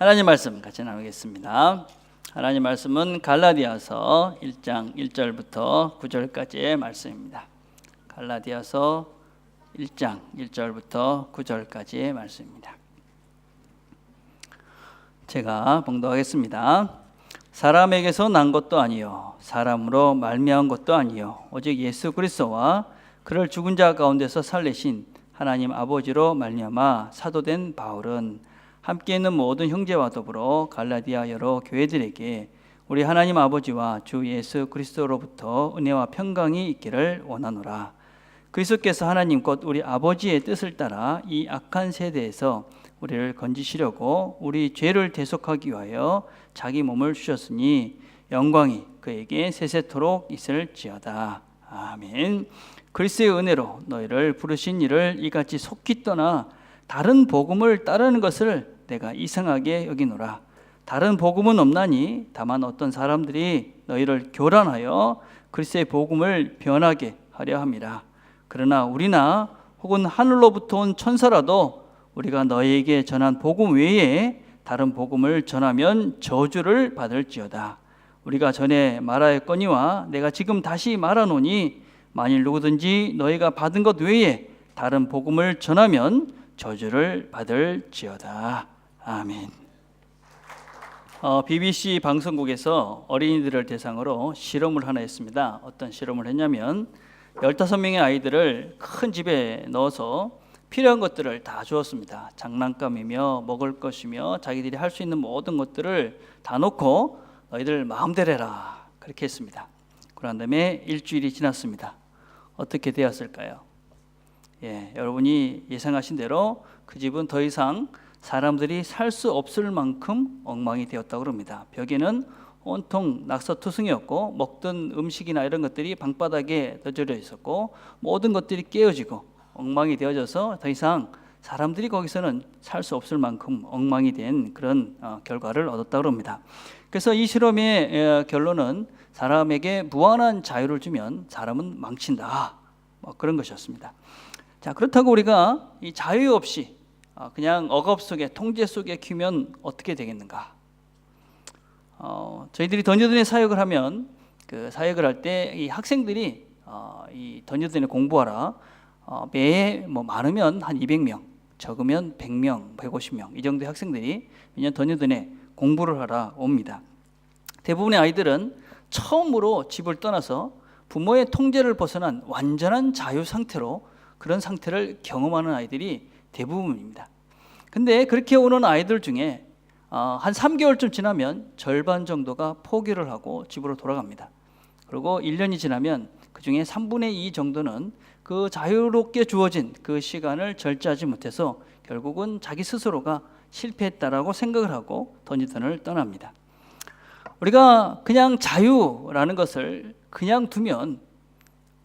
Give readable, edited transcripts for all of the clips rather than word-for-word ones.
하나님 말씀 같이 나누겠습니다. 하나님 말씀은 갈라디아서 1장 1절부터 9절까지의 말씀입니다. 갈라디아서 1장 1절부터 9절까지의 말씀입니다. 제가 봉독하겠습니다. 사람에게서 난 것도 아니요 사람으로 말미암은 것도 아니요 오직 예수 그리스도와 그를 죽은 자 가운데서 살리신 하나님 아버지로 말미암아 사도된 바울은 함께 있는 모든 형제와 더불어 갈라디아 여러 교회들에게 우리 하나님 아버지와 주 예수 그리스도로부터 은혜와 평강이 있기를 원하노라. 그리스도께서 하나님 곧 우리 아버지의 뜻을 따라 이 악한 세대에서 우리를 건지시려고 우리 죄를 대속하기 위하여 자기 몸을 주셨으니 영광이 그에게 세세토록 있을지어다. 아멘. 그리스도의 은혜로 너희를 부르신 이를 이같이 속히 떠나 다른 복음을 따르는 것을 내가 이상하게 여기노라. 다른 복음은 없나니 다만 어떤 사람들이 너희를 교란하여 그리스도의 복음을 변하게 하려 함이라. 그러나 우리나 혹은 하늘로부터 온 천사라도 우리가 너희에게 전한 복음 외에 다른 복음을 전하면 저주를 받을지어다. 우리가 전에 말하였거니와 내가 지금 다시 말하노니 만일 누구든지 너희가 받은 것 외에 다른 복음을 전하면 저주를 받을지어다. 아멘. BBC 방송국에서 어린이들을 대상으로 실험을 하나 했습니다. 어떤 실험을 했냐면 15명의 아이들을 큰 집에 넣어서 필요한 것들을 다 주었습니다. 장난감이며 먹을 것이며 자기들이 할 수 있는 모든 것들을 다 놓고 너희들 마음대로 해라 그렇게 했습니다. 그런 다음에 일주일이 지났습니다. 어떻게 되었을까요? 여러분이 예상하신 대로 그 집은 더 이상 사람들이 살 수 없을 만큼 엉망이 되었다고 합니다. 벽에는 온통 낙서투성이었고 먹던 음식이나 이런 것들이 방바닥에 너저려 있었고 모든 것들이 깨어지고 엉망이 되어져서 더 이상 사람들이 거기서는 살 수 없을 만큼 엉망이 된 그런 결과를 얻었다고 합니다. 그래서 이 실험의 결론은 사람에게 무한한 자유를 주면 사람은 망친다, 그런 것이었습니다. 자, 그렇다고 우리가 이 자유 없이 그냥 억압 속에 통제 속에 키우면 어떻게 되겠는가? 저희들이 던져드는 사역을 하면 그 사역을 할 때 이 학생들이 이 던져드는 공부하라 매해 많으면 한 200명, 적으면 100명, 150명 이 정도의 학생들이 매년 던져드네 공부를 하러 옵니다. 대부분의 아이들은 처음으로 집을 떠나서 부모의 통제를 벗어난 완전한 자유 상태로 그런 상태를 경험하는 아이들이 대부분입니다. 근데 그렇게 오는 아이들 중에 한 3개월쯤 지나면 절반 정도가 포기를 하고 집으로 돌아갑니다. 그리고 1년이 지나면 그 중에 3분의 2 정도는 그 자유롭게 주어진 그 시간을 절제하지 못해서 결국은 자기 스스로가 실패했다라고 생각을 하고 던지던을 떠납니다. 우리가 그냥 자유라는 것을 그냥 두면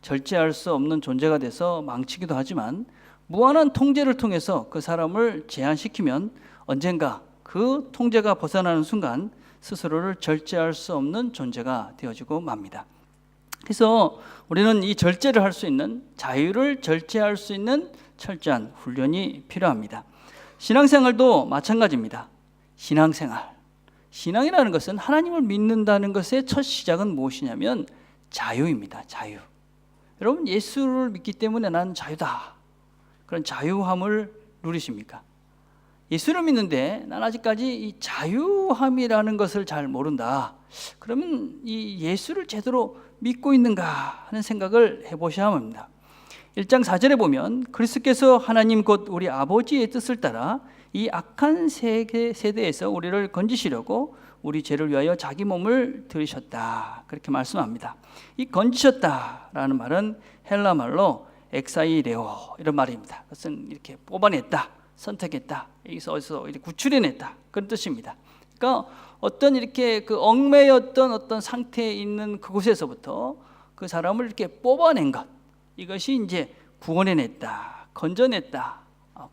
절제할 수 없는 존재가 돼서 망치기도 하지만 무한한 통제를 통해서 그 사람을 제한시키면 언젠가 그 통제가 벗어나는 순간 스스로를 절제할 수 없는 존재가 되어지고 맙니다. 그래서 우리는 이 절제를 할 수 있는, 자유를 절제할 수 있는 철저한 훈련이 필요합니다. 신앙생활도 마찬가지입니다. 신앙이라는 것은 하나님을 믿는다는 것의 첫 시작은 무엇이냐면 자유입니다. 자유. 여러분, 예수를 믿기 때문에 난 자유다, 그런 자유함을 누리십니까? 예수를 믿는데 난 아직까지 이 자유함이라는 것을 잘 모른다. 그러면 이 예수를 제대로 믿고 있는가 하는 생각을 해보셔야 합니다. 1장 4절에 보면 그리스도께서 하나님 곧 우리 아버지의 뜻을 따라 이 악한 세대에서 우리를 건지시려고 우리 죄를 위하여 자기 몸을 들이셨다, 그렇게 말씀합니다. 이 건지셨다라는 말은 헬라 말로 엑사이레오 이런 말입니다. 그것은 이렇게 뽑아냈다, 선택했다, 여기서 어디서 이렇게 구출해냈다, 그런 뜻입니다. 그러니까 어떤 이렇게 그 얽매였던 어떤 상태에 있는 그곳에서부터 그 사람을 이렇게 뽑아낸 것, 이것이 이제 구원해냈다, 건져냈다,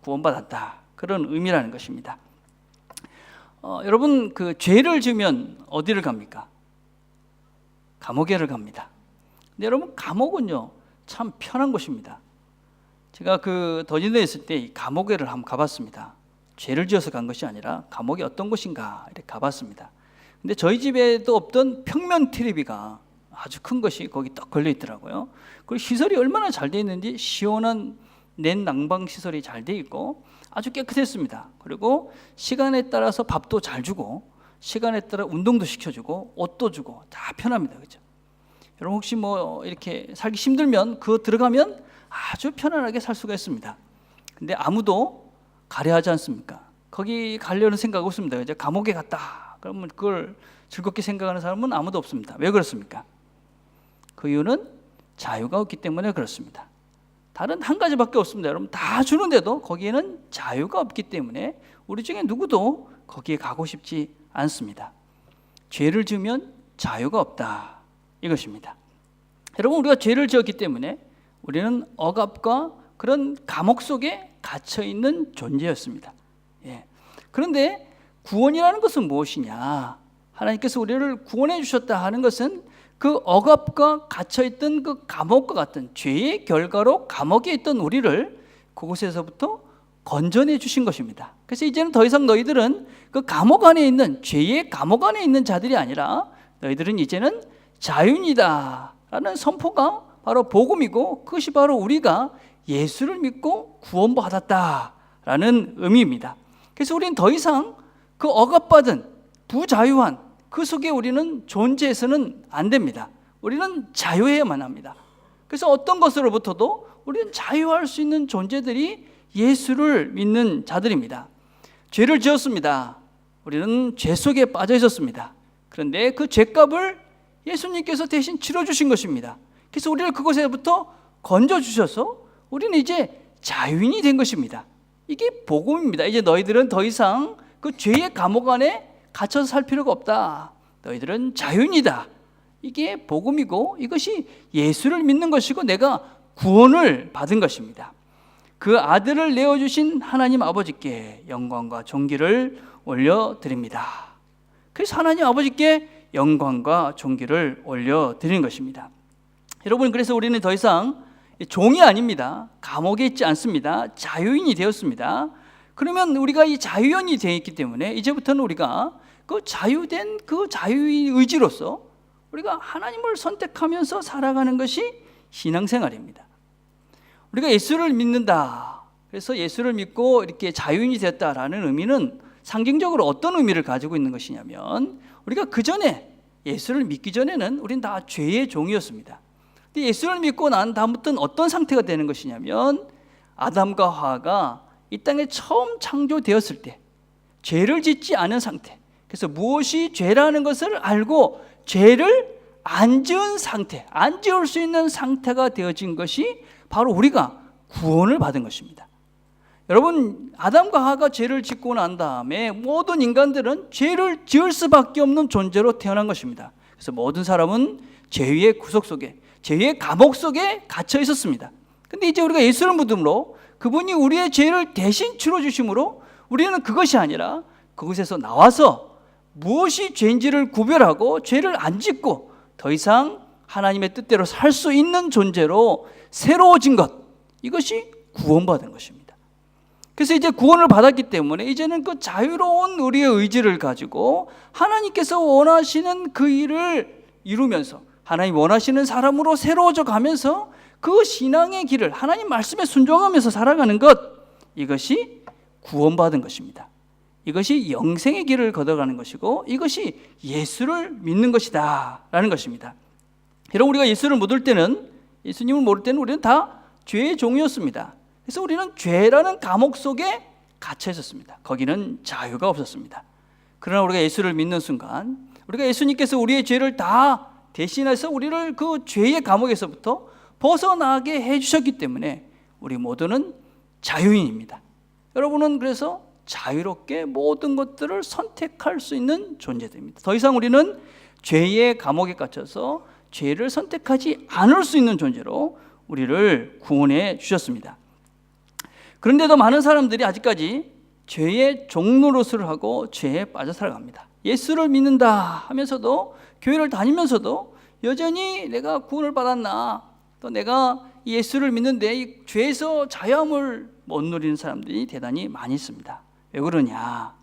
구원받았다, 그런 의미라는 것입니다. 여러분, 그 죄를 지으면 어디를 갑니까? 감옥에를 갑니다. 근데 여러분, 감옥은요 참 편한 곳입니다. 제가 그 더진대에 있을 때 이 감옥에를 한번 가봤습니다. 죄를 지어서 간 것이 아니라 감옥이 어떤 곳인가 이렇게 가봤습니다. 근데 저희 집에도 없던 평면 TV가 아주 큰 것이 거기 딱 걸려 있더라고요. 그리고 시설이 얼마나 잘 돼 있는지 시원한 냉난방 시설이 잘 돼 있고 아주 깨끗했습니다. 그리고 시간에 따라서 밥도 잘 주고 시간에 따라 운동도 시켜주고 옷도 주고 다 편합니다. 그죠? 여러분 혹시 뭐 이렇게 살기 힘들면 그거 들어가면 아주 편안하게 살 수가 있습니다. 근데 아무도 가려하지 않습니까? 거기 가려는 생각 없습니다. 이제 감옥에 갔다 그러면 그걸 즐겁게 생각하는 사람은 아무도 없습니다. 왜 그렇습니까? 그 이유는 자유가 없기 때문에 그렇습니다. 다른 한 가지밖에 없습니다. 여러분 다 주는데도 거기에는 자유가 없기 때문에 우리 중에 누구도 거기에 가고 싶지 않습니다. 죄를 지으면 자유가 없다 이것입니다. 여러분 우리가 죄를 지었기 때문에 우리는 억압과 그런 감옥 속에 갇혀 있는 존재였습니다. 그런데 구원이라는 것은 무엇이냐? 하나님께서 우리를 구원해 주셨다 하는 것은 그 억압과 갇혀있던 그 감옥과 같은 죄의 결과로 감옥에 있던 우리를 그곳에서부터 건져내 주신 것입니다. 그래서 이제는 더 이상 너희들은 그 감옥 안에 있는 죄의 감옥 안에 있는 자들이 아니라 너희들은 이제는 자유인이다 라는 선포가 바로 복음이고 그것이 바로 우리가 예수를 믿고 구원받았다 라는 의미입니다. 그래서 우리는 더 이상 그 억압받은 부자유한 그 속에 우리는 존재해서는 안 됩니다. 우리는 자유해야만 합니다. 그래서 어떤 것으로부터도 우리는 자유할 수 있는 존재들이 예수를 믿는 자들입니다. 죄를 지었습니다. 우리는 죄 속에 빠져 있었습니다. 그런데 그 죄값을 예수님께서 대신 치러주신 것입니다. 그래서 우리를 그것에부터 건져주셔서 우리는 이제 자유인이 된 것입니다. 이게 복음입니다. 이제 너희들은 더 이상 그 죄의 감옥 안에 갇혀서 살 필요가 없다. 너희들은 자유인이다. 이게 복음이고 이것이 예수를 믿는 것이고 내가 구원을 받은 것입니다. 그 아들을 내어주신 하나님 아버지께 영광과 존귀를 올려드립니다. 그래서 하나님 아버지께 영광과 존귀를 올려드리는 것입니다. 여러분 그래서 우리는 더 이상 종이 아닙니다. 감옥에 있지 않습니다. 자유인이 되었습니다. 그러면 우리가 이 자유인이 되어 있기 때문에 이제부터는 우리가 그 자유된 그 자유의 의지로서 우리가 하나님을 선택하면서 살아가는 것이 신앙생활입니다. 우리가 예수를 믿는다. 그래서 예수를 믿고 이렇게 자유인이 됐다라는 의미는 상징적으로 어떤 의미를 가지고 있는 것이냐면 우리가 그 전에 예수를 믿기 전에는 우린 다 죄의 종이었습니다. 근데 예수를 믿고 난 다음부터는 어떤 상태가 되는 것이냐면 아담과 하와가 이 땅에 처음 창조되었을 때 죄를 짓지 않은 상태. 그래서 무엇이 죄라는 것을 알고 죄를 안 지은 상태, 안 지을 수 있는 상태가 되어진 것이 바로 우리가 구원을 받은 것입니다. 여러분 아담과 하와가 죄를 짓고 난 다음에 모든 인간들은 죄를 지을 수밖에 없는 존재로 태어난 것입니다. 그래서 모든 사람은 죄의 구속 속에, 죄의 감옥 속에 갇혀 있었습니다. 근데 이제 우리가 예수를 믿음으로 그분이 우리의 죄를 대신 치러주심으로 우리는 그것이 아니라 그곳에서 나와서 무엇이 죄인지를 구별하고 죄를 안 짓고 더 이상 하나님의 뜻대로 살 수 있는 존재로 새로워진 것, 이것이 구원받은 것입니다. 그래서 이제 구원을 받았기 때문에 이제는 그 자유로운 우리의 의지를 가지고 하나님께서 원하시는 그 일을 이루면서 하나님 원하시는 사람으로 새로워져 가면서 그 신앙의 길을 하나님 말씀에 순종하면서 살아가는 것, 이것이 구원받은 것입니다. 이것이 영생의 길을 걷어가는 것이고 이것이 예수를 믿는 것이다 라는 것입니다. 여러분 우리가 예수를 믿을 때는, 예수님을 모를 때는 우리는 다 죄의 종이었습니다. 그래서 우리는 죄라는 감옥 속에 갇혀 있었습니다. 거기는 자유가 없었습니다. 그러나 우리가 예수를 믿는 순간 우리가 예수님께서 우리의 죄를 다 대신해서 우리를 그 죄의 감옥에서부터 벗어나게 해주셨기 때문에 우리 모두는 자유인입니다. 여러분은 그래서 자유롭게 모든 것들을 선택할 수 있는 존재들입니다. 더 이상 우리는 죄의 감옥에 갇혀서 죄를 선택하지 않을 수 있는 존재로 우리를 구원해 주셨습니다. 그런데도 많은 사람들이 아직까지 죄의 종노릇을 하고 죄에 빠져 살아갑니다. 예수를 믿는다 하면서도 교회를 다니면서도 여전히 내가 구원을 받았나, 또 내가 예수를 믿는데 이 죄에서 자유함을 못 누리는 사람들이 대단히 많이 있습니다. 왜 그러냐?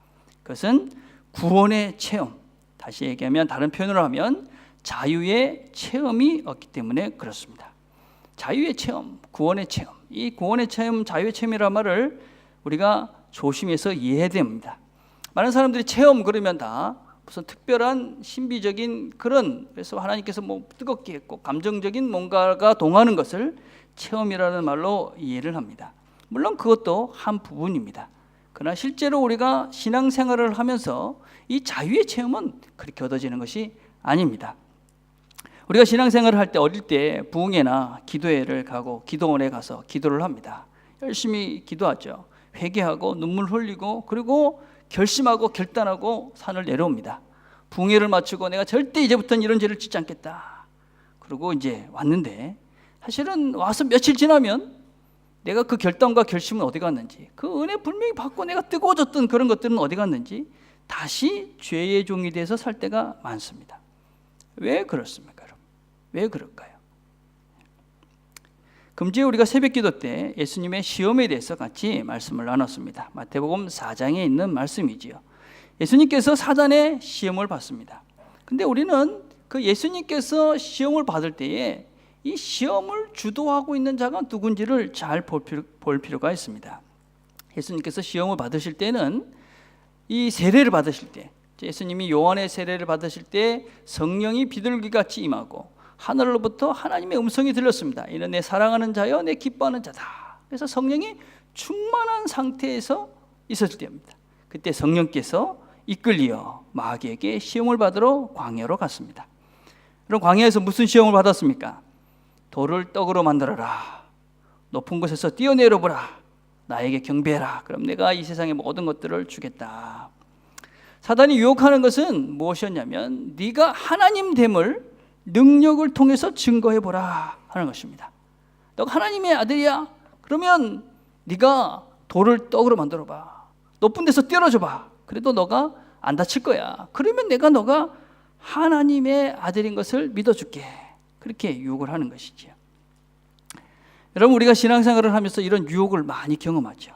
그것은 구원의 체험, 다시 얘기하면 다른 표현으로 하면 자유의 체험이 없기 때문에 그렇습니다. 자유의 체험, 구원의 체험. 이 구원의 체험, 자유의 체험이라는 말을 우리가 조심해서 이해해야 됩니다. 많은 사람들이 체험 그러면 다 무슨 특별한 신비적인 그래서 하나님께서 뭐 뜨겁게 했고 감정적인 뭔가가 동하는 것을 체험이라는 말로 이해를 합니다. 물론 그것도 한 부분입니다. 그러나 실제로 우리가 신앙생활을 하면서 이 자유의 체험은 그렇게 얻어지는 것이 아닙니다. 우리가 신앙생활을 할 때 어릴 때 부흥회나 기도회를 가고 기도원에 가서 기도를 합니다. 열심히 기도하죠. 회개하고 눈물 흘리고 그리고 결심하고 결단하고 산을 내려옵니다. 부흥회를 마치고 내가 절대 이제부터는 이런 죄를 짓지 않겠다. 그리고 이제 왔는데 사실은 와서 며칠 지나면 내가 그 결단과 결심은 어디 갔는지, 그 은혜 분명히 받고 내가 뜨거워졌던 그런 것들은 어디 갔는지 다시 죄의 종이 돼서 살 때가 많습니다. 왜 그렇습니까, 여러분? 왜 그럴까요? 금주에 우리가 새벽기도 때 예수님의 시험에 대해서 같이 말씀을 나눴습니다. 마태복음 4장에 있는 말씀이지요. 예수님께서 사단의 시험을 받습니다. 근데 우리는 그 예수님께서 시험을 받을 때에 이 시험을 주도하고 있는 자가 누군지를 잘 볼 필요가 있습니다. 예수님께서 시험을 받으실 때는 이 세례를 받으실 때, 예수님이 요한의 세례를 받으실 때 성령이 비둘기같이 임하고 하늘로부터 하나님의 음성이 들렸습니다. 이는 내 사랑하는 자여 내 기뻐하는 자다. 그래서 성령이 충만한 상태에서 있었을 때입니다. 그때 성령께서 이끌리어 마귀에게 시험을 받으러 광야로 갔습니다. 그럼 광야에서 무슨 시험을 받았습니까? 돌을 떡으로 만들어라. 높은 곳에서 뛰어내려보라. 나에게 경배해라. 그럼 내가 이 세상의 모든 것들을 주겠다. 사단이 유혹하는 것은 무엇이었냐면 네가 하나님 됨을 능력을 통해서 증거해보라 하는 것입니다. 너가 하나님의 아들이야? 그러면 네가 돌을 떡으로 만들어봐. 높은 데서 뛰어줘봐. 그래도 너가 안 다칠 거야. 그러면 내가 너가 하나님의 아들인 것을 믿어줄게. 그렇게 유혹을 하는 것이지요. 여러분, 우리가 신앙생활을 하면서 이런 유혹을 많이 경험하죠.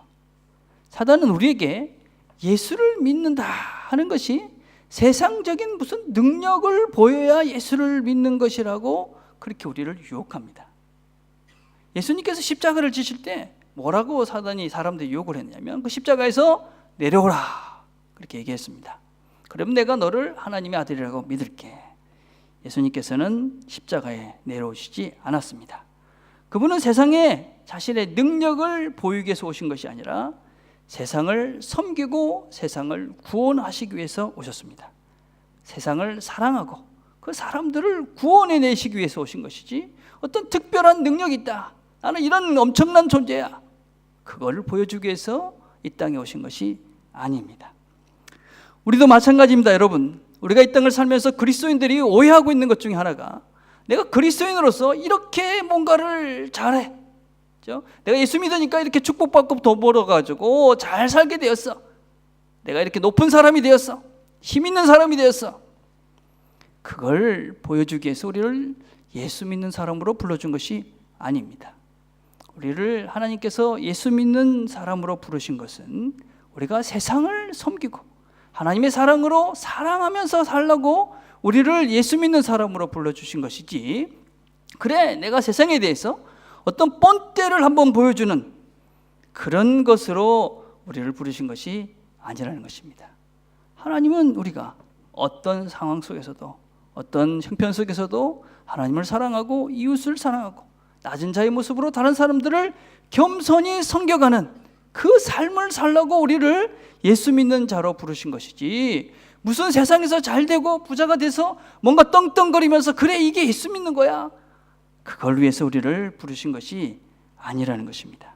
사단은 우리에게 예수를 믿는다 하는 것이 세상적인 무슨 능력을 보여야 예수를 믿는 것이라고 그렇게 우리를 유혹합니다. 예수님께서 십자가를 지실 때 뭐라고 사단이 사람들이 유혹을 했냐면 그 십자가에서 내려오라 그렇게 얘기했습니다. 그럼 내가 너를 하나님의 아들이라고 믿을게. 예수님께서는 십자가에 내려오시지 않았습니다. 그분은 세상에 자신의 능력을 보이기 위해서 오신 것이 아니라 세상을 섬기고 세상을 구원하시기 위해서 오셨습니다. 세상을 사랑하고 그 사람들을 구원해내시기 위해서 오신 것이지 어떤 특별한 능력이 있다. 나는 이런 엄청난 존재야. 그걸 보여주기 위해서 이 땅에 오신 것이 아닙니다. 우리도 마찬가지입니다, 여러분. 우리가 이 땅을 살면서 그리스도인들이 오해하고 있는 것 중에 하나가 내가 그리스도인으로서 이렇게 뭔가를 잘해. 내가 예수 믿으니까 이렇게 축복받고 돈 벌어가지고 잘 살게 되었어. 내가 이렇게 높은 사람이 되었어. 힘 있는 사람이 되었어. 그걸 보여주기 위해서 우리를 예수 믿는 사람으로 불러준 것이 아닙니다. 우리를 하나님께서 예수 믿는 사람으로 부르신 것은 우리가 세상을 섬기고 하나님의 사랑으로 사랑하면서 살라고 우리를 예수 믿는 사람으로 불러주신 것이지, 그래 내가 세상에 대해서 어떤 뻔때를 한번 보여주는 그런 것으로 우리를 부르신 것이 아니라는 것입니다. 하나님은 우리가 어떤 상황 속에서도 어떤 형편 속에서도 하나님을 사랑하고 이웃을 사랑하고 낮은 자의 모습으로 다른 사람들을 겸손히 섬겨가는 그 삶을 살라고 우리를 예수 믿는 자로 부르신 것이지, 무슨 세상에서 잘되고 부자가 돼서 뭔가 떵떵거리면서 그래 이게 예수 믿는 거야, 그걸 위해서 우리를 부르신 것이 아니라는 것입니다.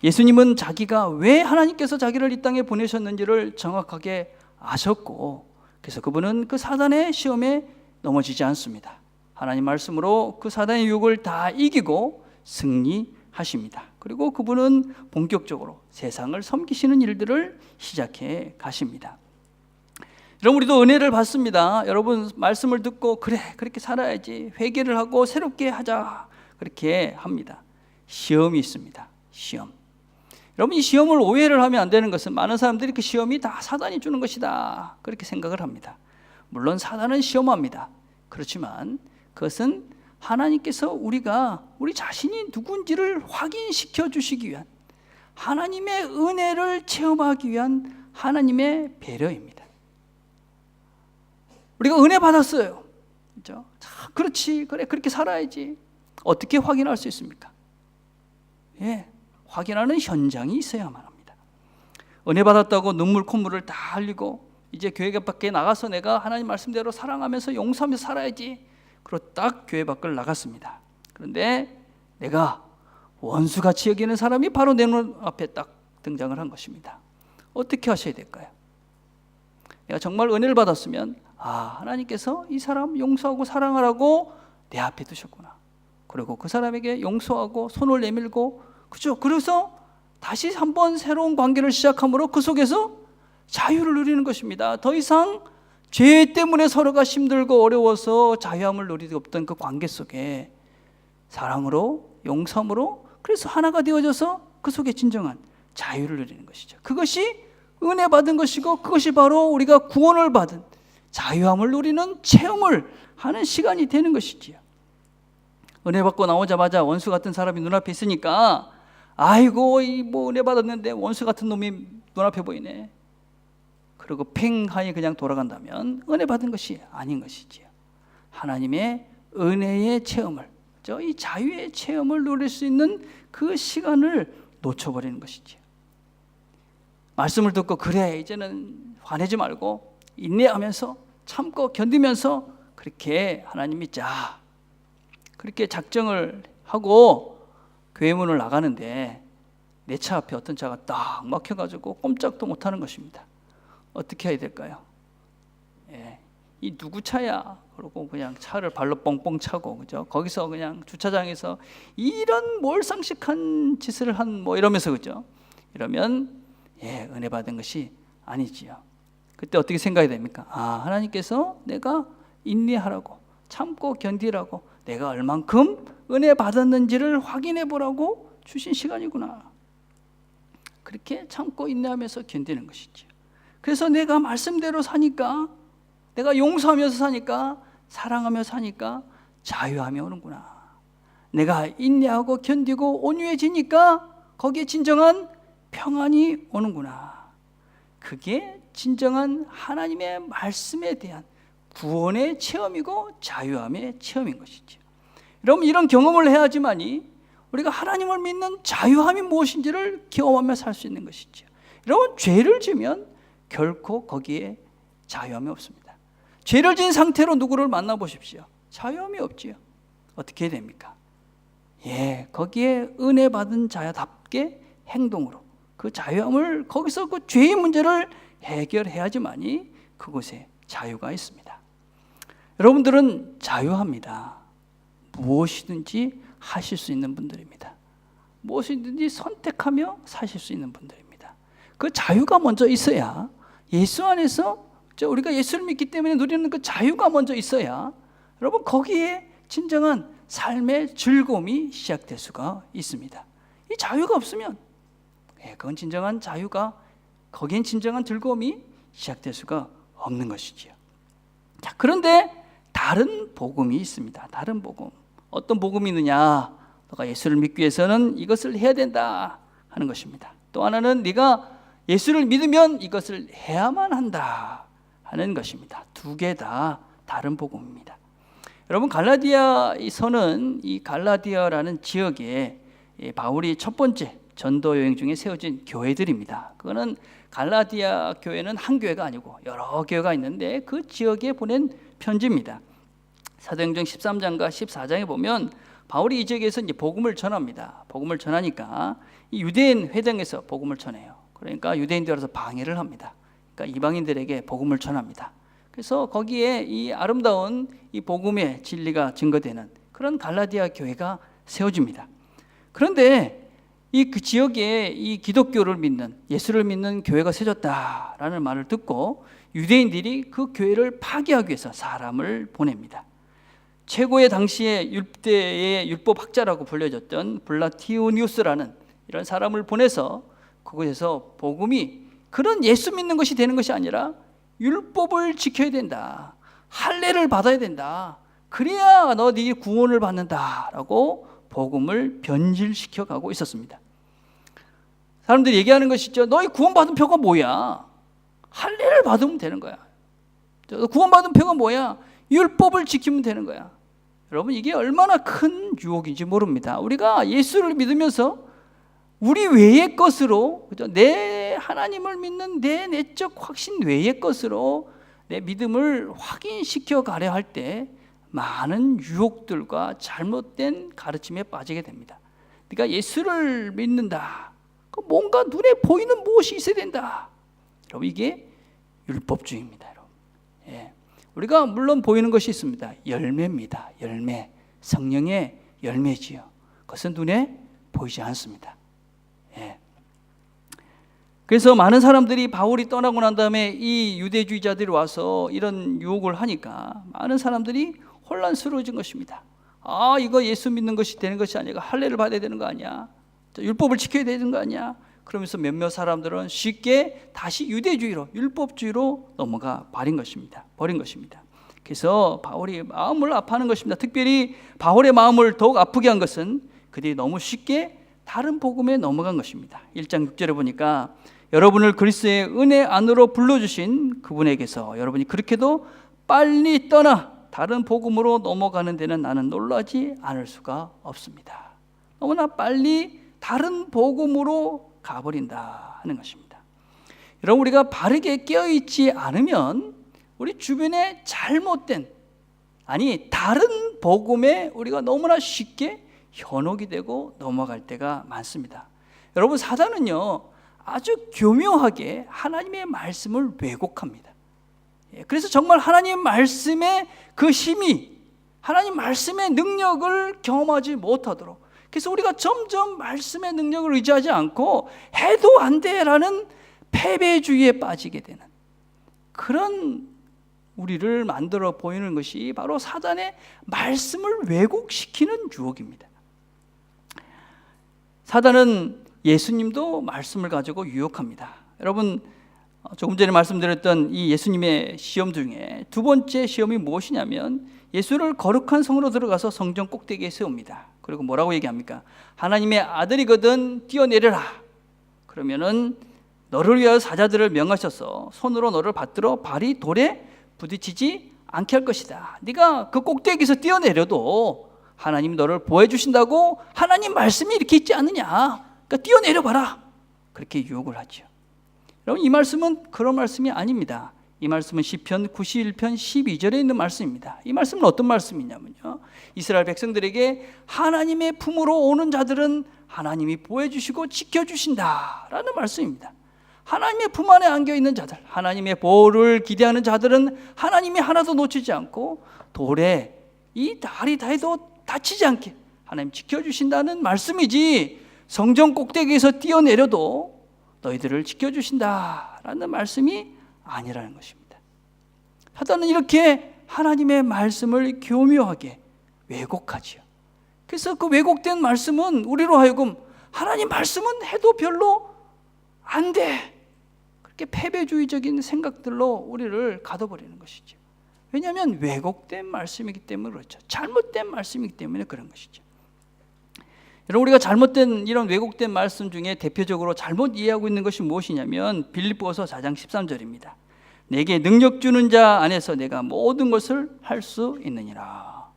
예수님은 자기가 왜 하나님께서 자기를 이 땅에 보내셨는지를 정확하게 아셨고, 그래서 그분은 그 사단의 시험에 넘어지지 않습니다. 하나님 말씀으로 그 사단의 유혹을 다 이기고 승리하십니다. 그리고 그분은 본격적으로 세상을 섬기시는 일들을 시작해 가십니다. 여러분, 우리도 은혜를 받습니다. 여러분 말씀을 듣고 그래 그렇게 살아야지, 회개를 하고 새롭게 하자 그렇게 합니다. 시험이 있습니다. 시험. 여러분, 이 시험을 오해를 하면 안 되는 것은 많은 사람들이 그 시험이 다 사단이 주는 것이다 그렇게 생각을 합니다. 물론 사단은 시험합니다. 그렇지만 그것은 하나님께서 우리가 우리 자신이 누군지를 확인시켜 주시기 위한, 하나님의 은혜를 체험하기 위한 하나님의 배려입니다. 우리가 은혜 받았어요. 그렇죠? 자, 그렇지, 그래, 그렇게 살아야지. 어떻게 확인할 수 있습니까? 예, 확인하는 현장이 있어야만 합니다. 은혜 받았다고 눈물 콧물을 다 흘리고 이제 교회 밖에 나가서 내가 하나님 말씀대로 사랑하면서 용서하면서 살아야지, 그리고 딱 교회 밖을 나갔습니다. 그런데 내가 원수같이 여기는 사람이 바로 내 눈 앞에 딱 등장을 한 것입니다. 어떻게 하셔야 될까요? 내가 정말 은혜를 받았으면 하나님께서 이 사람 용서하고 사랑하라고 내 앞에 두셨구나. 그리고 그 사람에게 용서하고 손을 내밀고, 그죠? 그래서 다시 한번 새로운 관계를 시작함으로 그 속에서 자유를 누리는 것입니다. 더 이상 죄 때문에 서로가 힘들고 어려워서 자유함을 누리지 없던 그 관계 속에 사랑으로, 용서함으로, 그래서 하나가 되어져서 그 속에 진정한 자유를 누리는 것이죠. 그것이 은혜 받은 것이고, 그것이 바로 우리가 구원을 받은 자유함을 누리는 체험을 하는 시간이 되는 것이지요. 은혜 받고 나오자마자 원수 같은 사람이 눈앞에 있으니까 아이고, 뭐 은혜 받았는데 원수 같은 놈이 눈앞에 보이네, 그리고 팽하니 그냥 돌아간다면 은혜 받은 것이 아닌 것이지요. 하나님의 은혜의 체험을, 이 자유의 체험을 누릴 수 있는 그 시간을 놓쳐버리는 것이지요. 말씀을 듣고 그래, 이제는 화내지 말고 인내하면서 참고 견디면서 그렇게 하나님이 그렇게 작정을 하고 교회 문을 나가는데 내 차 앞에 어떤 차가 딱 막혀가지고 꼼짝도 못하는 것입니다. 어떻게 해야 될까요? 이 누구 차야? 그러고 그냥 차를 발로 뻥뻥 차고, 그죠? 거기서 그냥 주차장에서 이런 몰상식한 짓을 이러면서, 그죠? 이러면 은혜 받은 것이 아니지요. 그때 어떻게 생각이 됩니까? 하나님께서 내가 인내하라고, 참고 견디라고, 내가 얼만큼 은혜 받았는지를 확인해 보라고 주신 시간이구나. 그렇게 참고 인내하면서 견디는 것이죠. 그래서 내가 말씀대로 사니까, 내가 용서하면서 사니까, 사랑하며 사니까 자유함이 오는구나. 내가 인내하고 견디고 온유해지니까 거기에 진정한 평안이 오는구나. 그게 진정한 하나님의 말씀에 대한 구원의 체험이고 자유함의 체험인 것이죠. 여러분, 이런 경험을 해야지만이 우리가 하나님을 믿는 자유함이 무엇인지를 경험하며 살 수 있는 것이죠. 여러분, 죄를 지면 결코 거기에 자유함이 없습니다. 죄를 지은 상태로 누구를 만나보십시오. 자유함이 없지요. 어떻게 해야 됩니까? 거기에 은혜 받은 자답게 행동으로 그 자유함을, 거기서 그 죄의 문제를 해결해야지만이 그곳에 자유가 있습니다. 여러분들은 자유합니다. 무엇이든지 하실 수 있는 분들입니다. 무엇이든지 선택하며 사실 수 있는 분들입니다. 그 자유가 먼저 있어야, 예수 안에서 우리가 예수를 믿기 때문에 누리는 그 자유가 먼저 있어야 여러분 거기에 진정한 삶의 즐거움이 시작될 수가 있습니다. 이 자유가 없으면 그건 진정한 자유가, 거기엔 진정한 즐거움이 시작될 수가 없는 것이지요. 자, 그런데 다른 복음이 있습니다. 다른 복음. 어떤 복음이 있느냐? 너가 예수를 믿기 위해서는 이것을 해야 된다 하는 것입니다. 또 하나는 네가 예수를 믿으면 이것을 해야만 한다 하는 것입니다. 두 개 다 다른 복음입니다. 여러분, 갈라디아 이 서는 이 갈라디아라는 지역에 바울이 첫 번째 전도 여행 중에 세워진 교회들입니다. 그거는 갈라디아 교회는 한 교회가 아니고 여러 교회가 있는데 그 지역에 보낸 편지입니다. 사도행전 13장과 14장에 보면 바울이 이 지역에서 이제 복음을 전합니다. 복음을 전하니까 이 유대인 회당에서 복음을 전해요. 그러니까 유대인들에서 방해를 합니다. 그러니까 이방인들에게 복음을 전합니다. 그래서 거기에 이 아름다운 이 복음의 진리가 증거되는 그런 갈라디아 교회가 세워집니다. 그런데 그 지역에 이 기독교를 믿는, 예수를 믿는 교회가 세워졌다라는 말을 듣고 유대인들이 그 교회를 파괴하기 위해서 사람을 보냅니다. 최고의 당시에 율법의 율법학자라고 불려졌던 블라티오니우스라는 이런 사람을 보내서 그곳에서 복음이 그런 예수 믿는 것이 되는 것이 아니라 율법을 지켜야 된다. 할례를 받아야 된다. 그래야 너 네 구원을 받는다라고 복음을 변질시켜 가고 있었습니다. 사람들이 얘기하는 것이죠. 너희 구원받은 표가 뭐야? 할례를 받으면 되는 거야. 구원받은 표가 뭐야? 율법을 지키면 되는 거야. 여러분, 이게 얼마나 큰 유혹인지 모릅니다. 우리가 예수를 믿으면서 우리 외의 것으로, 그죠? 내 하나님을 믿는 내 내적 확신 외의 것으로 내 믿음을 확인시켜 가려 할 때 많은 유혹들과 잘못된 가르침에 빠지게 됩니다. 네가 예수를 믿는다. 뭔가 눈에 보이는 무엇이 있어야 된다. 여러분, 이게 율법주의입니다. 여러분. 예. 우리가 물론 보이는 것이 있습니다. 열매입니다. 열매. 성령의 열매지요. 그것은 눈에 보이지 않습니다. 예. 그래서 많은 사람들이 바울이 떠나고 난 다음에 이 유대주의자들이 와서 이런 유혹을 하니까 많은 사람들이 혼란스러워진 것입니다. 아, 이거 예수 믿는 것이 되는 것이 아니라 할례를 받아야 되는 거 아니야? 율법을 지켜야 되는 거 아니야? 그러면서 몇몇 사람들은 쉽게 다시 유대주의로, 율법주의로 넘어가 버린 것입니다. 그래서 바울이 마음을 아파하는 것입니다. 특별히 바울의 마음을 더욱 아프게 한 것은 그들이 너무 쉽게 다른 복음에 넘어간 것입니다. 1장 6절에 보니까 여러분을 그리스도의 은혜 안으로 불러주신 그분에게서 여러분이 그렇게도 빨리 떠나 다른 복음으로 넘어가는 데는 나는 놀라지 않을 수가 없습니다. 너무나 빨리 다른 복음으로 가버린다 하는 것입니다. 여러분, 우리가 바르게 깨어있지 않으면 우리 주변에 잘못된, 다른 복음에 우리가 너무나 쉽게 현혹이 되고 넘어갈 때가 많습니다. 여러분, 사단은요 아주 교묘하게 하나님의 말씀을 왜곡합니다. 그래서 정말 하나님 말씀의 그 힘이, 하나님 말씀의 능력을 경험하지 못하도록, 그래서 우리가 점점 말씀의 능력을 의지하지 않고 해도 안 돼라는 패배주의에 빠지게 되는 그런 우리를 만들어 보이는 것이 바로 사단의 말씀을 왜곡시키는 유혹입니다. 사단은 예수님도 말씀을 가지고 유혹합니다. 여러분, 조금 전에 말씀드렸던 이 예수님의 시험 중에 두 번째 시험이 무엇이냐면 예수를 거룩한 성으로 들어가서 성전 꼭대기에 세웁니다. 그리고 뭐라고 얘기합니까? 하나님의 아들이거든 뛰어내려라. 그러면은 너를 위하여 사자들을 명하셔서 손으로 너를 받들어 발이 돌에 부딪히지 않게 할 것이다. 네가 그 꼭대기에서 뛰어내려도 하나님이 너를 보호해 주신다고 하나님 말씀이 이렇게 있지 않느냐. 그러니까 뛰어내려 봐라. 그렇게 유혹을 하죠. 여러분, 이 말씀은 그런 말씀이 아닙니다. 이 말씀은 시편 91편 12절에 있는 말씀입니다. 이 말씀은 어떤 말씀이냐면요, 이스라엘 백성들에게 하나님의 품으로 오는 자들은 하나님이 보호해 주시고 지켜주신다라는 말씀입니다. 하나님의 품 안에 안겨있는 자들, 하나님의 보호를 기대하는 자들은 하나님이 하나도 놓치지 않고 돌에 이 다리 다해도 다치지 않게 하나님 지켜주신다는 말씀이지, 성전 꼭대기에서 뛰어내려도 너희들을 지켜주신다라는 말씀이 아니라는 것입니다. 사단은 이렇게 하나님의 말씀을 교묘하게 왜곡하지요. 그래서 그 왜곡된 말씀은 우리로 하여금 하나님 말씀은 해도 별로 안 돼, 그렇게 패배주의적인 생각들로 우리를 가둬버리는 것이죠. 왜냐하면 왜곡된 말씀이기 때문에 그렇죠. 잘못된 말씀이기 때문에 그런 것이죠. 여러분, 우리가 잘못된 이런 왜곡된 말씀 중에 대표적으로 잘못 이해하고 있는 것이 무엇이냐면 빌립보서 4장 13절입니다. 내게 능력 주는 자 안에서 내가 모든 것을 할 수 있느니라.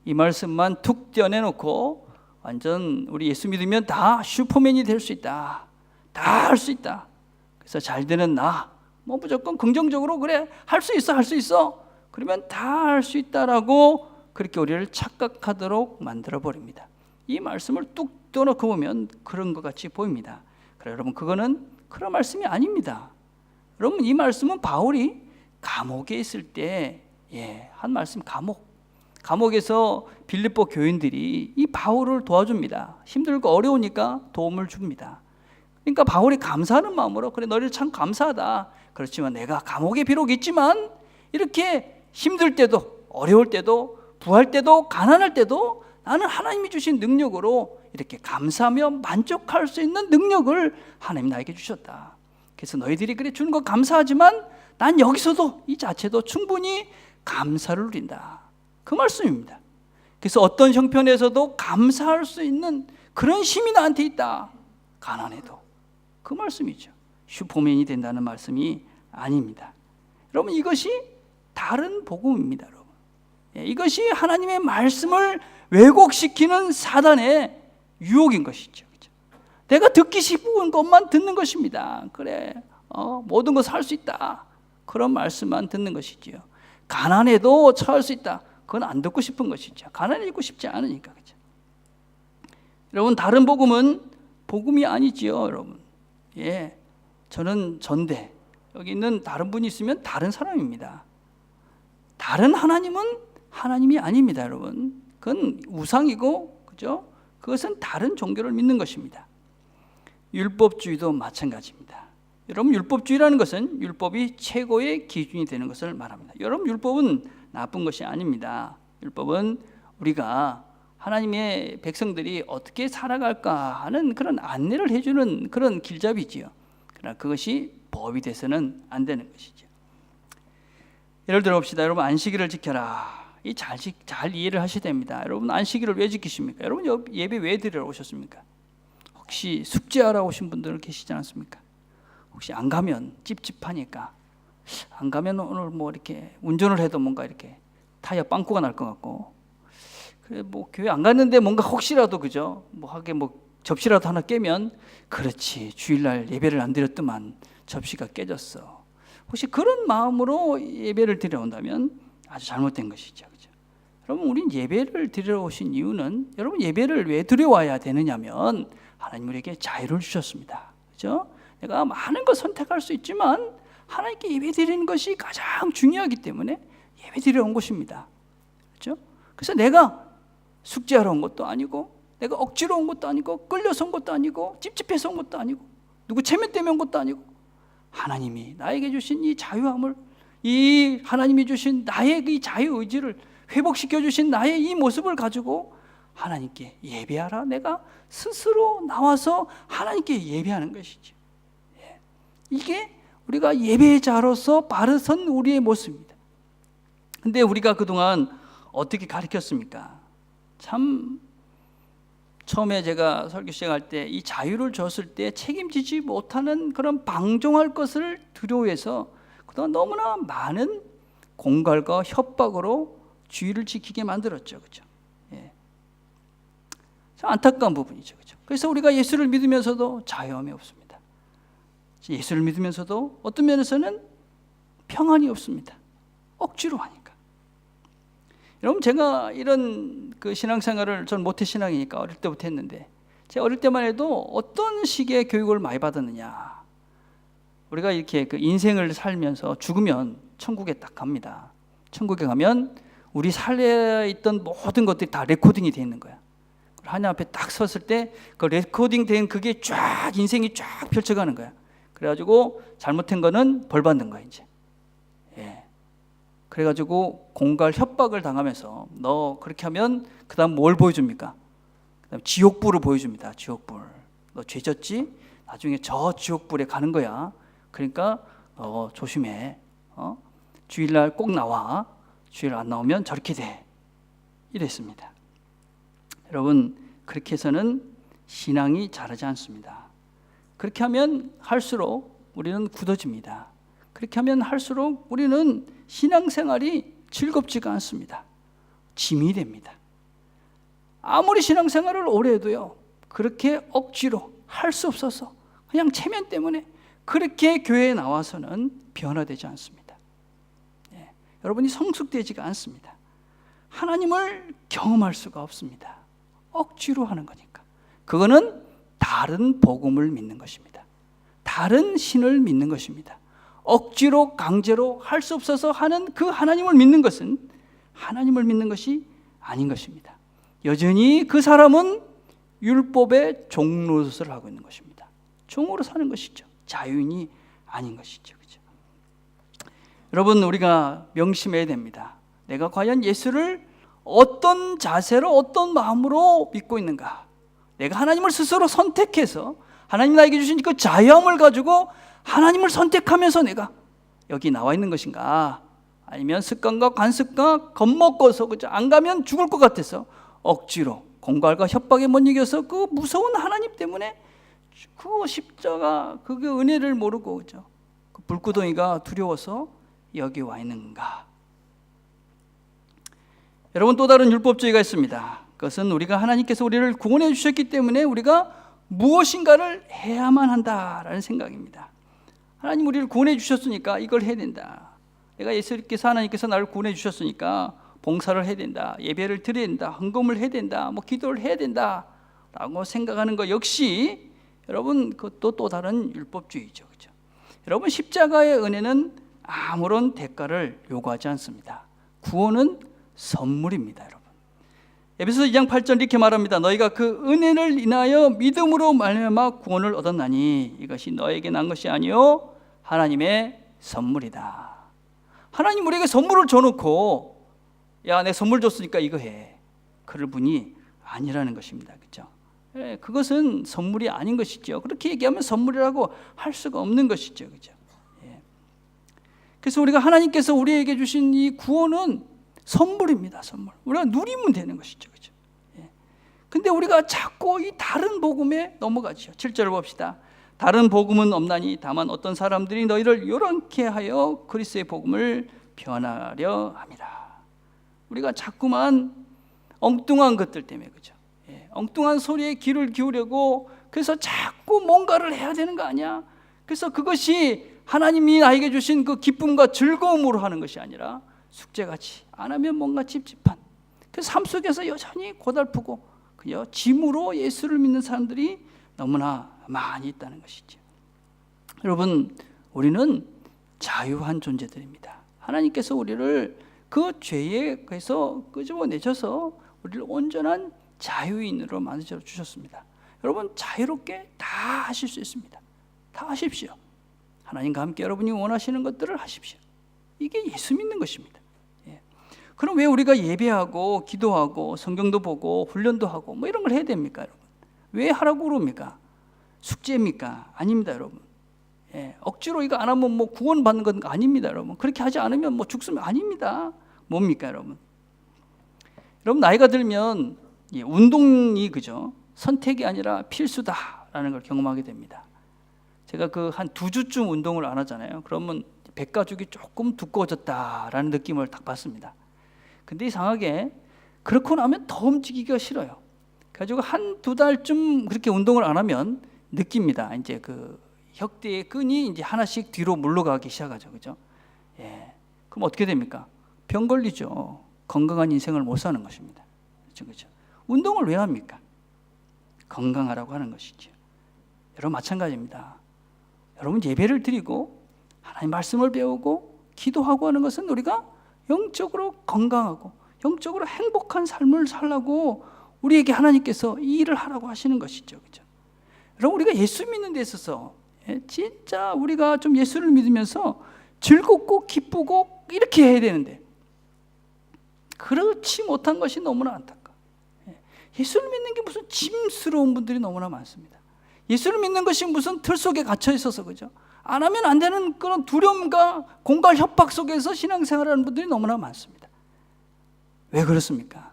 이 말씀만 툭 떼어내놓고 완전 우리 예수 믿으면 다 슈퍼맨이 될 수 있다, 다 할 수 있다, 그래서 잘 되는 나, 뭐 무조건 긍정적으로 그래 할 수 있어 그러면 다 할 수 있다라고 그렇게 우리를 착각하도록 만들어 버립니다. 이 말씀을 뚝 떼어놓고 보면 그런 것 같이 보입니다. 그래, 여러분, 그거는 그런 말씀이 아닙니다. 여러분, 이 말씀은 바울이 감옥에 있을 때 한 말씀. 감옥에서 빌립보 교인들이 이 바울을 도와줍니다. 힘들고 어려우니까 도움을 줍니다. 그러니까 바울이 감사하는 마음으로, 그래 너희들 참 감사하다, 그렇지만 내가 감옥에 비록 있지만 이렇게 힘들 때도 어려울 때도 부할 때도 가난할 때도 나는 하나님이 주신 능력으로 이렇게 감사하며 만족할 수 있는 능력을 하나님 나에게 주셨다. 그래서 너희들이 그래 주는 거 감사하지만 난 여기서도 이 자체도 충분히 감사를 누린다. 그 말씀입니다. 그래서 어떤 형편에서도 감사할 수 있는 그런 힘이 나한테 있다. 가난해도. 그 말씀이죠. 슈퍼맨이 된다는 말씀이 아닙니다. 여러분, 이것이 다른 복음입니다. 여러분, 이것이 하나님의 말씀을 왜곡시키는 사단의 유혹인 것이죠. 그렇죠? 내가 듣기 싶은 것만 듣는 것입니다. 그래, 모든 것을 할 수 있다. 그런 말씀만 듣는 것이지요. 가난해도 처할 수 있다. 그건 안 듣고 싶은 것이죠. 가난해지고 싶지 않으니까. 그렇죠? 여러분, 다른 복음은 복음이 아니지요, 여러분. 예, 저는 전대. 여기 있는 다른 분이 있으면 다른 사람입니다. 다른 하나님은 하나님이 아닙니다, 여러분. 그건 우상이고, 그죠? 그것은 다른 종교를 믿는 것입니다. 율법주의도 마찬가지입니다. 여러분, 율법주의라는 것은 율법이 최고의 기준이 되는 것을 말합니다. 여러분, 율법은 나쁜 것이 아닙니다. 율법은 우리가 하나님의 백성들이 어떻게 살아갈까 하는 그런 안내를 해주는 그런 길잡이지요. 그러나 그것이 법이 돼서는 안 되는 것이죠. 예를 들어 봅시다. 여러분, 안식일을 지켜라. 이 잘 이해를 하셔야 됩니다. 여러분, 안식일을 왜 지키십니까? 여러분, 예배 왜 드리러 오셨습니까? 혹시 숙제하러 오신 분들 계시지 않습니까? 혹시 안 가면 찝찝하니까, 안 가면 오늘 뭐 이렇게 운전을 해도 뭔가 이렇게 타이어 빵꾸가 날 것 같고, 그래 뭐 교회 안 갔는데 뭔가 혹시라도, 그죠? 뭐 하게 뭐 접시라도 하나 깨면, 그렇지, 주일날 예배를 안 드렸더만 접시가 깨졌어. 혹시 그런 마음으로 예배를 드려 온다면 아주 잘못된 것이죠. 그죠? 여러분, 우린 예배를 드리러 오신 이유는, 여러분, 예배를 왜 드려와야 되느냐면 하나님 우리에게 자유를 주셨습니다. 그죠? 내가 많은 걸 선택할 수 있지만 하나님께 예배 드리는 것이 가장 중요하기 때문에 예배 드리러 온 것입니다. 그죠? 그래서 내가 숙제하러 온 것도 아니고, 내가 억지로 온 것도 아니고, 끌려서 온 것도 아니고, 찝찝해서 온 것도 아니고, 누구 체면 때문에 온 것도 아니고, 하나님이 나에게 주신 이 자유함을, 이 하나님이 주신 나의 이 자유의지를 회복시켜 주신 나의 이 모습을 가지고 하나님께 예배하라. 내가 스스로 나와서 하나님께 예배하는 것이죠. 이게 우리가 예배자로서 바로 선 우리의 모습입니다. 근데 우리가 그동안 어떻게 가르쳤습니까? 참, 처음에 제가 설교 시작할 때 이 자유를 줬을 때 책임지지 못하는 그런 방종할 것을 두려워해서 그동안 너무나 많은 공갈과 협박으로 주의를 지키게 만들었죠. 그죠? 예. 참 안타까운 부분이죠. 그죠? 그래서 우리가 예수를 믿으면서도 자유함이 없습니다. 예수를 믿으면서도 어떤 면에서는 평안이 없습니다. 억지로 하니까. 여러분, 제가 이런 그 신앙생활을, 전 모태신앙이니까 어릴 때부터 했는데, 제가 어릴 때만 해도 어떤 식의 교육을 많이 받았느냐. 우리가 이렇게 그 인생을 살면서 죽으면 천국에 딱 갑니다. 천국에 가면 우리 살에 있던 모든 것들이 다 레코딩이 되어 있는 거야. 하나님 앞에 딱 섰을 때 그 레코딩 된 그게 쫙 인생이 쫙 펼쳐가는 거야. 그래가지고 잘못한 거는 벌 받는 거야, 이제. 예. 그래가지고 공갈 협박을 당하면서 너 그렇게 하면 그 다음 뭘 보여줍니까? 그 다음 지옥불을 보여줍니다. 지옥불. 너 죄졌지? 나중에 저 지옥불에 가는 거야. 그러니까 조심해. 주일날 꼭 나와. 주일 안 나오면 저렇게 돼. 이랬습니다. 여러분, 그렇게 해서는 신앙이 자라지 않습니다. 그렇게 하면 할수록 우리는 굳어집니다. 그렇게 하면 할수록 우리는 신앙생활이 즐겁지가 않습니다. 짐이 됩니다. 아무리 신앙생활을 오래 해도요, 그렇게 억지로 할 수 없어서 그냥 체면 때문에 그렇게 교회에 나와서는 변화되지 않습니다. 예, 여러분이 성숙되지가 않습니다. 하나님을 경험할 수가 없습니다. 억지로 하는 거니까. 그거는 다른 복음을 믿는 것입니다. 다른 신을 믿는 것입니다. 억지로 강제로 할 수 없어서 하는 그 하나님을 믿는 것은 하나님을 믿는 것이 아닌 것입니다. 여전히 그 사람은 율법의 종 노릇을 하고 있는 것입니다. 종으로 사는 것이죠. 자유인이 아닌 것이죠. 그렇죠? 여러분, 우리가 명심해야 됩니다. 내가 과연 예수를 어떤 자세로, 어떤 마음으로 믿고 있는가? 내가 하나님을 스스로 선택해서 하나님 나에게 주신 그 자유함을 가지고 하나님을 선택하면서 내가 여기 나와 있는 것인가, 아니면 습관과 관습과 겁먹고서 그죠? 안 가면 죽을 것 같아서 억지로 공갈과 협박에 못 이겨서 그 무서운 하나님 때문에 그 십자가 그 은혜를 모르고 그죠? 그 불구덩이가 두려워서 여기 와 있는가? 여러분, 또 다른 율법주의가 있습니다. 그것은 우리가 하나님께서 우리를 구원해 주셨기 때문에 우리가 무엇인가를 해야만 한다라는 생각입니다. 하나님 우리를 구원해 주셨으니까 이걸 해야 된다. 내가 예수님께서 하나님께서 나를 구원해 주셨으니까 봉사를 해야 된다, 예배를 드려야 된다, 헌금을 해야 된다, 기도를 해야 된다라고 생각하는 것 역시 여러분 그것도 또 다른 율법주의죠, 그렇죠? 여러분, 십자가의 은혜는 아무런 대가를 요구하지 않습니다. 구원은 선물입니다, 여러분. 에베소서 2장 8절 이렇게 말합니다. 너희가 그 은혜를 인하여 믿음으로 말미암아 구원을 얻었나니 이것이 너에게 난 것이 아니요 하나님의 선물이다. 하나님 우리에게 선물을 줘놓고 야, 내 선물 줬으니까 이거 해, 그럴 분이 아니라는 것입니다, 그렇죠? 그것은 선물이 아닌 것이죠. 그렇게 얘기하면 선물이라고 할 수가 없는 것이죠, 그렇죠? 그래서 우리가 하나님께서 우리에게 주신 이 구원은 선물입니다, 선물. 우리가 누리면 되는 것이죠, 그렇죠? 근데 우리가 자꾸 이 다른 복음에 넘어가죠. 7절을 봅시다. 다른 복음은 없나니 다만 어떤 사람들이 너희를 요란케 하여 그리스도의 복음을 변하려 함이라. 우리가 자꾸만 엉뚱한 것들 때문에, 그죠? 엉뚱한 소리에 귀를 기울이고 그래서 자꾸 뭔가를 해야 되는 거 아니야? 그래서 그것이 하나님이 나에게 주신 그 기쁨과 즐거움으로 하는 것이 아니라 숙제같이 안 하면 뭔가 찝찝한, 그 삶 속에서 여전히 고달프고 그저 짐으로 예수를 믿는 사람들이 너무나 많이 있다는 것이죠. 여러분, 우리는 자유한 존재들입니다. 하나님께서 우리를 그 죄에서 끄집어내셔서 우리를 온전한 자유인으로 만들어 주셨습니다. 여러분, 자유롭게 다 하실 수 있습니다. 다 하십시오. 하나님과 함께 여러분이 원하시는 것들을 하십시오. 이게 예수 믿는 것입니다. 그럼 왜 우리가 예배하고 기도하고 성경도 보고 훈련도 하고 이런 걸 해야 됩니까, 여러분? 왜 하라고 그럽니까? 숙제입니까? 아닙니다, 여러분. 억지로 이거 안 하면 구원받는 건 아닙니다, 여러분. 그렇게 하지 않으면 죽으면 아닙니다. 뭡니까, 여러분? 여러분, 나이가 들면 운동이 그죠? 선택이 아니라 필수다라는 걸 경험하게 됩니다. 제가 한 2주쯤 운동을 안 하잖아요. 그러면 백가죽이 조금 두꺼워졌다라는 느낌을 딱 받습니다. 근데 이상하게 그렇고 나면 더 움직이기가 싫어요. 그래가지고 1-2달쯤 그렇게 운동을 안 하면 느낍니다. 이제 그 혁대의 끈이 이제 하나씩 뒤로 물러가기 시작하죠, 그죠? 그럼 어떻게 됩니까? 병 걸리죠. 건강한 인생을 못 사는 것입니다. 그렇죠? 운동을 왜 합니까? 건강하라고 하는 것이죠. 여러분, 마찬가지입니다. 여러분, 예배를 드리고 하나님 말씀을 배우고 기도하고 하는 것은 우리가 영적으로 건강하고 영적으로 행복한 삶을 살라고 우리에게 하나님께서 이 일을 하라고 하시는 것이죠, 그렇죠? 여러분, 우리가 예수 믿는 데 있어서 진짜 우리가 좀 예수를 믿으면서 즐겁고 기쁘고 이렇게 해야 되는데 그렇지 못한 것이 너무나 안타까워요. 예수를 믿는 게 무슨 짐스러운 분들이 너무나 많습니다. 예수를 믿는 것이 무슨 틀 속에 갇혀 있어서 그죠? 안 하면 안 되는 그런 두려움과 공갈 협박 속에서 신앙생활하는 분들이 너무나 많습니다. 왜 그렇습니까?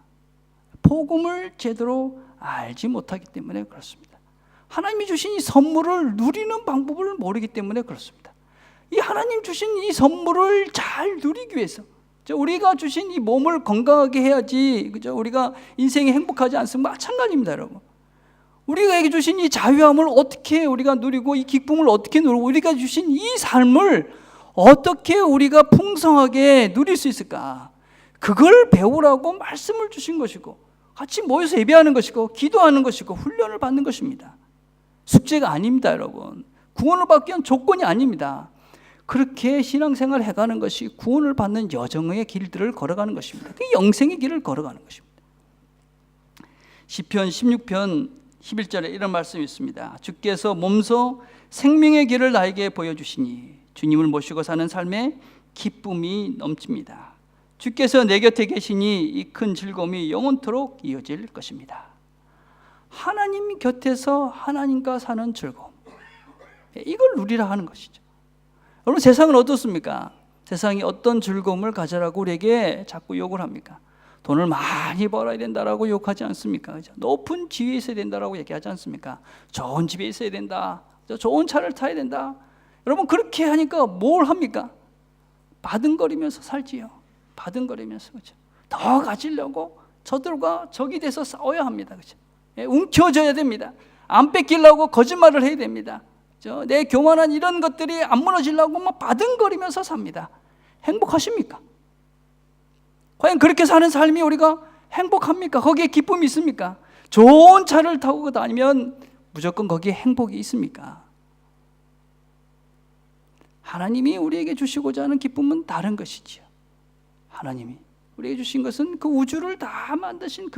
복음을 제대로 알지 못하기 때문에 그렇습니다. 하나님이 주신 이 선물을 누리는 방법을 모르기 때문에 그렇습니다. 이 하나님 주신 이 선물을 잘 누리기 위해서 우리가 주신 이 몸을 건강하게 해야지, 그죠? 우리가 인생이 행복하지 않으면 마찬가지입니다, 여러분. 우리가 주신 이 자유함을 어떻게 우리가 누리고 이 기쁨을 어떻게 누리고 우리가 주신 이 삶을 어떻게 우리가 풍성하게 누릴 수 있을까? 그걸 배우라고 말씀을 주신 것이고 같이 모여서 예배하는 것이고 기도하는 것이고 훈련을 받는 것입니다. 숙제가 아닙니다, 여러분. 구원을 받기 위한 조건이 아닙니다. 그렇게 신앙생활을 해가는 것이 구원을 받는 여정의 길들을 걸어가는 것입니다. 그 영생의 길을 걸어가는 것입니다. 시편 16편 11절에 이런 말씀이 있습니다. 주께서 몸소 생명의 길을 나에게 보여주시니 주님을 모시고 사는 삶에 기쁨이 넘칩니다. 주께서 내 곁에 계시니 이 큰 즐거움이 영원토록 이어질 것입니다. 하나님 곁에서 하나님과 사는 즐거움, 이걸 누리라 하는 것이죠. 여러분, 세상은 어떻습니까? 세상이 어떤 즐거움을 가져라고 우리에게 자꾸 욕을 합니까? 돈을 많이 벌어야 된다라고 욕하지 않습니까? 그죠? 높은 지위에 있어야 된다라고 얘기하지 않습니까? 좋은 집에 있어야 된다, 좋은 차를 타야 된다. 여러분, 그렇게 하니까 뭘 합니까? 바등거리면서 살지요. 바등거리면서, 그죠? 더 가지려고 저들과 적이 돼서 싸워야 합니다. 그죠? 움켜져야 됩니다. 안 뺏기려고 거짓말을 해야 됩니다. 내 교만한 이런 것들이 안 무너지려고 막 바등거리면서 삽니다. 행복하십니까? 과연 그렇게 사는 삶이 우리가 행복합니까? 거기에 기쁨이 있습니까? 좋은 차를 타고 다니면 무조건 거기에 행복이 있습니까? 하나님이 우리에게 주시고자 하는 기쁨은 다른 것이지요. 하나님이 우리에게 주신 것은 그 우주를 다 만드신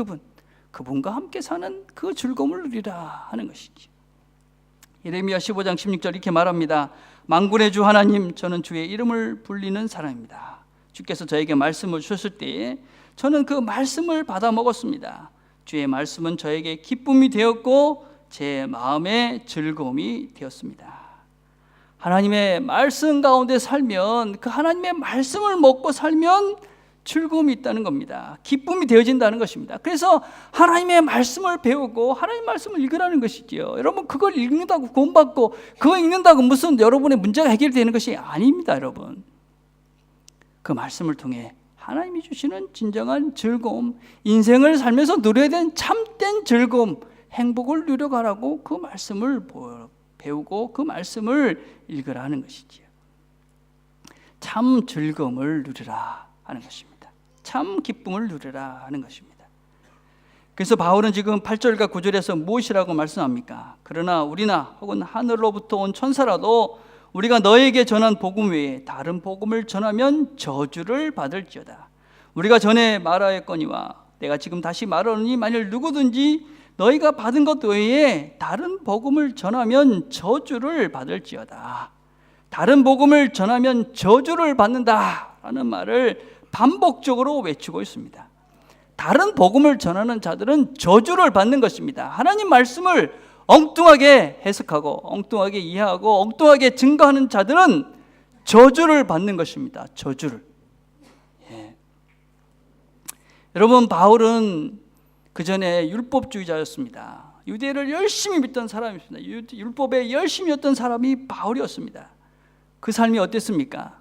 그분과 함께 사는 그 즐거움을 누리라 하는 것이지요. 예레미야 15장 16절 이렇게 말합니다. 만군의 주 하나님, 저는 주의 이름을 불리는 사람입니다. 주께서 저에게 말씀을 주셨을 때 저는 그 말씀을 받아 먹었습니다. 주의 말씀은 저에게 기쁨이 되었고 제 마음의 즐거움이 되었습니다. 하나님의 말씀 가운데 살면, 그 하나님의 말씀을 먹고 살면 즐거움이 있다는 겁니다. 기쁨이 되어진다는 것입니다. 그래서 하나님의 말씀을 배우고 하나님의 말씀을 읽으라는 것이지요. 여러분, 그걸 읽는다고 구원받고 그거 읽는다고 무슨 여러분의 문제가 해결되는 것이 아닙니다. 여러분, 그 말씀을 통해 하나님이 주시는 진정한 즐거움, 인생을 살면서 누려야 되는 참된 즐거움, 행복을 누려가라고 그 말씀을 배우고 그 말씀을 읽으라는 것이지요. 참 즐거움을 누리라 하는 것입니다. 참 기쁨을 누리라 하는 것입니다. 그래서 바울은 지금 8절과 9절에서 무엇이라고 말씀합니까? 그러나 우리나 혹은 하늘로부터 온 천사라도 우리가 너에게 전한 복음 외에 다른 복음을 전하면 저주를 받을지어다. 우리가 전에 말하였거니와 내가 지금 다시 말하노니 만일 누구든지 너희가 받은 것 외에 다른 복음을 전하면 저주를 받을지어다. 다른 복음을 전하면 저주를 받는다라는 말을 반복적으로 외치고 있습니다. 다른 복음을 전하는 자들은 저주를 받는 것입니다. 하나님 말씀을 엉뚱하게 해석하고 엉뚱하게 이해하고 엉뚱하게 증거하는 자들은 저주를 받는 것입니다. 저주를. 여러분, 바울은 그 전에 율법주의자였습니다. 유대를 열심히 믿던 사람이었습니다. 율법에 열심히 였던 사람이 바울이었습니다. 그 삶이 어땠습니까?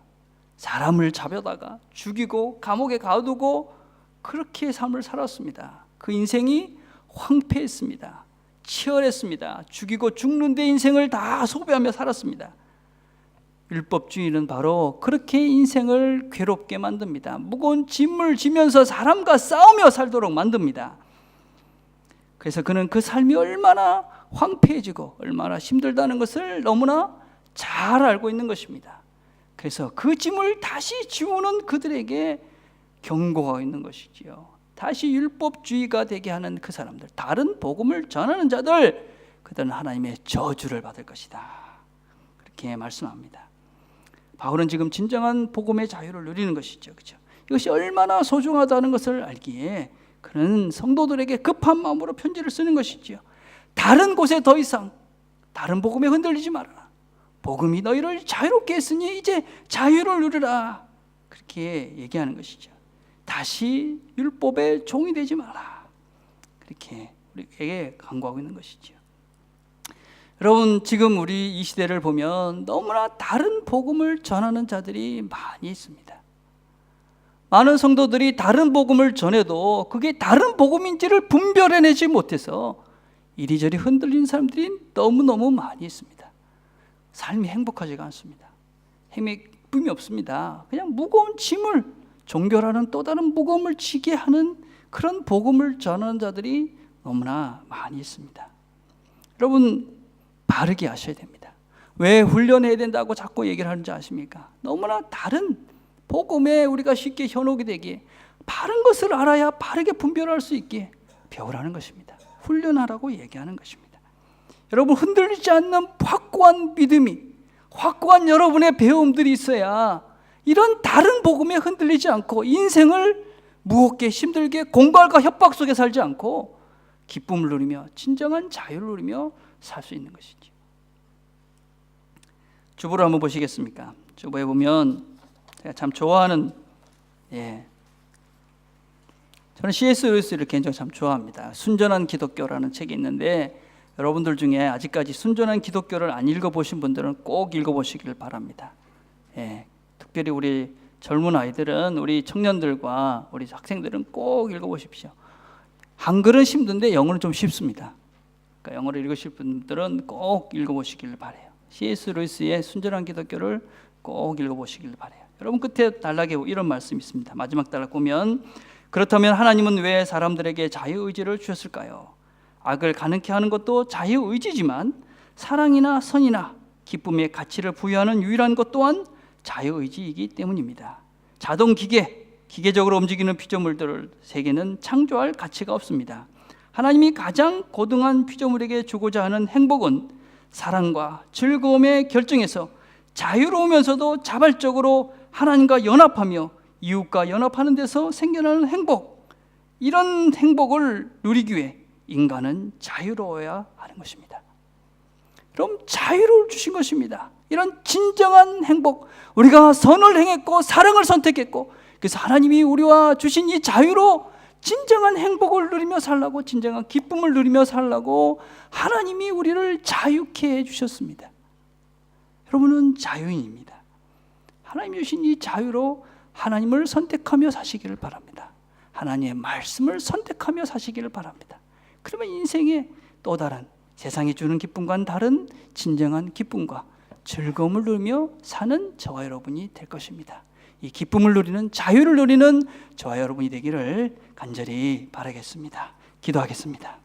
사람을 잡아다가 죽이고 감옥에 가두고 그렇게 삶을 살았습니다. 그 인생이 황폐했습니다. 치열했습니다. 죽이고 죽는 데 인생을 다 소비하며 살았습니다. 율법주의는 바로 그렇게 인생을 괴롭게 만듭니다. 무거운 짐을 지면서 사람과 싸우며 살도록 만듭니다. 그래서 그는 그 삶이 얼마나 황폐해지고 얼마나 힘들다는 것을 너무나 잘 알고 있는 것입니다. 그래서 그 짐을 다시 지우는 그들에게 경고하고 있는 것이지요. 다시 율법주의가 되게 하는 그 사람들, 다른 복음을 전하는 자들, 그들은 하나님의 저주를 받을 것이다. 그렇게 말씀합니다. 바울은 지금 진정한 복음의 자유를 누리는 것이죠. 그렇죠? 이것이 얼마나 소중하다는 것을 알기에 그는 성도들에게 급한 마음으로 편지를 쓰는 것이지요. 다른 곳에 더 이상 다른 복음에 흔들리지 말아라. 복음이 너희를 자유롭게 했으니 이제 자유를 누리라. 그렇게 얘기하는 것이죠. 다시 율법의 종이 되지 마라. 그렇게 우리에게 강구하고 있는 것이죠. 여러분, 지금 우리 이 시대를 보면 너무나 다른 복음을 전하는 자들이 많이 있습니다. 많은 성도들이 다른 복음을 전해도 그게 다른 복음인지를 분별해내지 못해서 이리저리 흔들리는 사람들이 너무너무 많이 있습니다. 삶이 행복하지가 않습니다. 기쁨이 없습니다. 그냥 무거운 짐을, 종교라는 또 다른 무거움을 지게 하는 그런 복음을 전하는 자들이 너무나 많이 있습니다. 여러분, 바르게 하셔야 됩니다. 왜 훈련해야 된다고 자꾸 얘기를 하는지 아십니까? 너무나 다른 복음에 우리가 쉽게 현혹이 되기에 바른 것을 알아야 바르게 분별할 수 있게 배우라는 것입니다. 훈련하라고 얘기하는 것입니다. 여러분, 흔들리지 않는 확고한 믿음이, 확고한 여러분의 배움들이 있어야 이런 다른 복음에 흔들리지 않고 인생을 무겁게 힘들게 공갈과 협박 속에 살지 않고 기쁨을 누리며 진정한 자유를 누리며 살 수 있는 것이지. 주보를 한번 보시겠습니까? 주보에 보면 제가 참 좋아하는 저는 C.S. 루이스를 개인적으로 참 좋아합니다. 순전한 기독교라는 책이 있는데 여러분들 중에 아직까지 순전한 기독교를 안 읽어보신 분들은 꼭 읽어보시길 바랍니다. 특별히 우리 젊은 아이들은, 우리 청년들과 우리 학생들은 꼭 읽어보십시오. 한글은 힘든데 영어는 좀 쉽습니다. 그러니까 영어를 읽으실 분들은 꼭 읽어보시길 바라요. C.S. 루이스의 순전한 기독교를 꼭 읽어보시길 바라요. 여러분 끝에 단락에 이런 말씀이 있습니다. 마지막 단락 보면 그렇다면 하나님은 왜 사람들에게 자유의지를 주셨을까요? 악을 가능케 하는 것도 자유의지지만 사랑이나 선이나 기쁨의 가치를 부여하는 유일한 것 또한 자유의지이기 때문입니다. 자동 기계적으로 움직이는 피조물들 세계는 창조할 가치가 없습니다. 하나님이 가장 고등한 피조물에게 주고자 하는 행복은 사랑과 즐거움의 결정에서 자유로우면서도 자발적으로 하나님과 연합하며 이웃과 연합하는 데서 생겨나는 행복, 이런 행복을 누리기 위해 인간은 자유로워야 하는 것입니다. 그럼 자유를 주신 것입니다. 이런 진정한 행복, 우리가 선을 행했고 사랑을 선택했고, 그래서 하나님이 우리와 주신 이 자유로 진정한 행복을 누리며 살라고, 진정한 기쁨을 누리며 살라고 하나님이 우리를 자유케 해주셨습니다. 여러분은 자유인입니다. 하나님이 주신 이 자유로 하나님을 선택하며 사시기를 바랍니다. 하나님의 말씀을 선택하며 사시기를 바랍니다. 그러면 인생에 또 다른, 세상이 주는 기쁨과는 다른 진정한 기쁨과 즐거움을 누리며 사는 저와 여러분이 될 것입니다. 이 기쁨을 누리는, 자유를 누리는 저와 여러분이 되기를 간절히 바라겠습니다. 기도하겠습니다.